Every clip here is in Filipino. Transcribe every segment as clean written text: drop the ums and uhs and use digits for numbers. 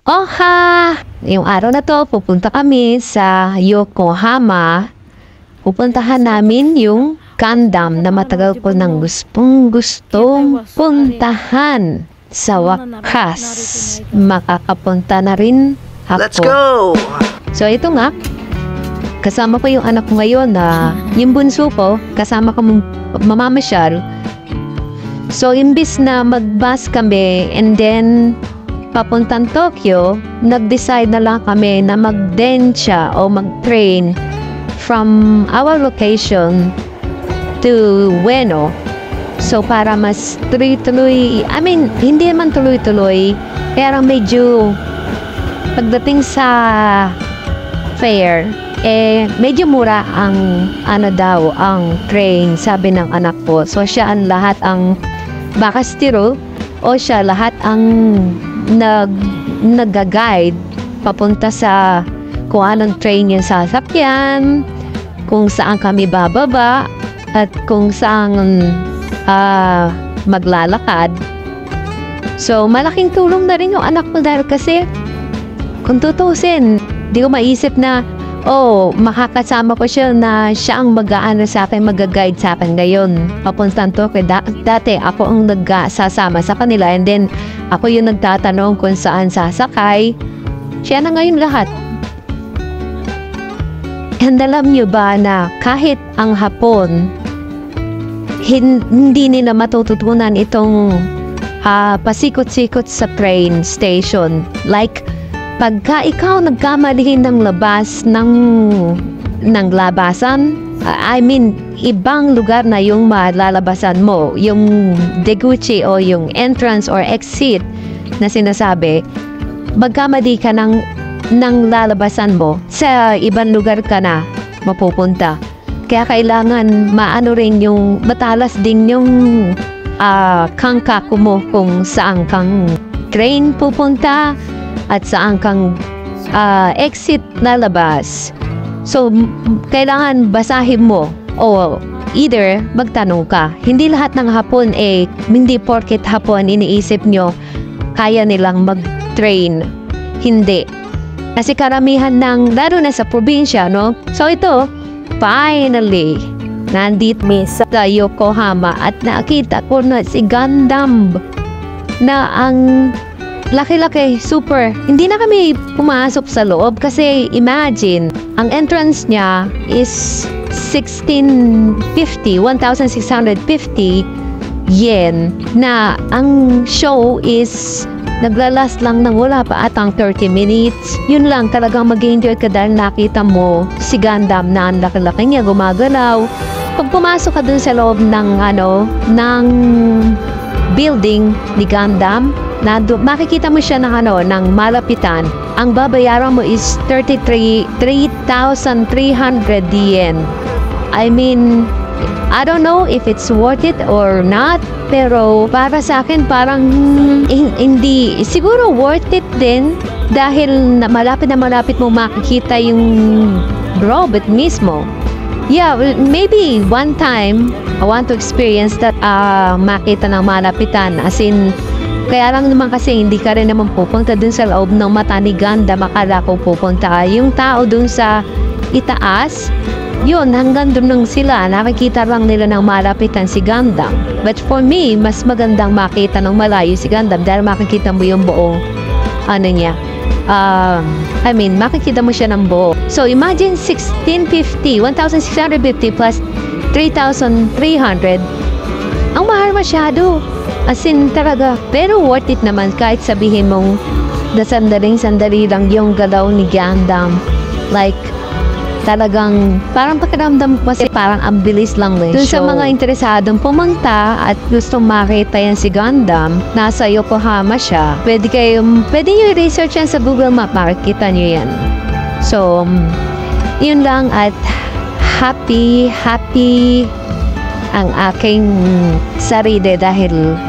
Oha! Yung araw na to, pupunta kami sa Yokohama. Pupuntahan namin yung Gundam na matagal ko nang gustong puntahan. Sa wakas, makakapunta na rin ako. Let's go! So ito nga, kasama ko yung anak ko ngayon na yung bunso ko, kasama ko mamamasyal. So imbis na mag-bus kami and then papuntang Tokyo, nag-decide na lang kami na mag-densha o mag-train from our location to Ueno. So para mas tuloy-tuloy, hindi naman tuloy-tuloy, pero medyo pagdating sa fare, medyo mura ang ang train, sabi ng anak ko. So siya ang lahat ang bakastiro o siya lahat ang nag-guide papunta sa kung anong train yung sasakyan, kung saan kami bababa, at kung saan maglalakad. So malaking tulong na rin yung anak ko dahil kasi kung tutusin, di ko maisip na makakasama ko siya na siya ang mag-aano sa akin, mag-guide sa akin ngayon papuntang Tokyo. Dati ako ang nagsasama sa kanila and then ako yung nagtatanong kung saan sasakay. Siya na ngayon lahat. And alam nyo ba na kahit ang Hapon, hindi nila matututunan itong pasikot-sikot sa train station. Like, pagka ikaw nagkamali ng labas ng labasan, ibang lugar na yung malalabasan mo, yung deguchi o yung entrance or exit na sinasabi, magkamali ka ng lalabasan mo, sa ibang lugar ka na mapupunta. Kaya kailangan rin yung matalas din yung kangkaku mo kung saan kang train pupunta at saan kang exit na labas. So, kailangan basahin mo o either magtanong ka. Hindi lahat ng Hapon hindi porket Hapon iniisip nyo kaya nilang mag-train. Hindi. Kasi karamihan lalo na sa probinsya, no? So, ito, finally, nandito sa Yokohama at nakita ko na si Gundam na ang laki-laki, super. Hindi na kami pumasok sa loob kasi imagine, ang entrance niya is 1,650 yen na ang show is naglalast lang ng wala pa atang 30 minutes. Yun lang, talagang mag-enjoy ka dahil nakita mo si Gundam na ang laki-laki niya gumagalaw. Pag pumasok ka dun sa loob ng building ni Gundam, makikita mo siya ng malapitan. Ang babayaran mo is 3,300 yen. I don't know if it's worth it or not, pero para sa akin parang hindi. Siguro worth it din dahil malapit na malapit mo makikita yung robot mismo. Yeah, maybe one time I want to experience that, makita ng malapitan, as in. Kaya lang naman kasi hindi ka rin naman pupunta dun sa loob ng mata ni Gundam. Akala ko pupunta yung tao dun sa itaas. Yun, hanggang dun lang sila. Nakikita lang nila ng malapitan si Gundam. But for me, mas magandang makita ng malayo si Gundam dahil makikita mo yung buong makikita mo siya ng buo. So imagine 1,650 plus 3,300. Ang mahal masyado. As in talaga, pero worth it naman kahit sabihin mong sandaling-sandali lang yung galaw ni Gundam. Like, talagang, parang pakiramdam ko kasi parang ang bilis lang din. Dun sa mga interesadong pumunta at gustong makita yan si Gundam, nasa Yokohama siya. Pwede nyo i-research yan sa Google Map, makikita nyo yan. So, yun lang at happy ang aking sarili dahil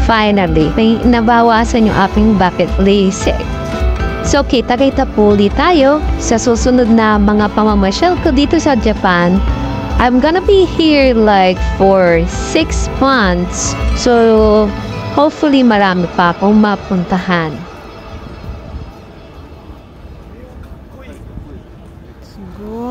finally, may nabawasan yung aking bucket list. So, kita-kita po ulit tayo sa susunod na mga pamamasyal ko dito sa Japan. I'm gonna be here like for 6 months. So, hopefully marami pa akong mapuntahan. Let's go.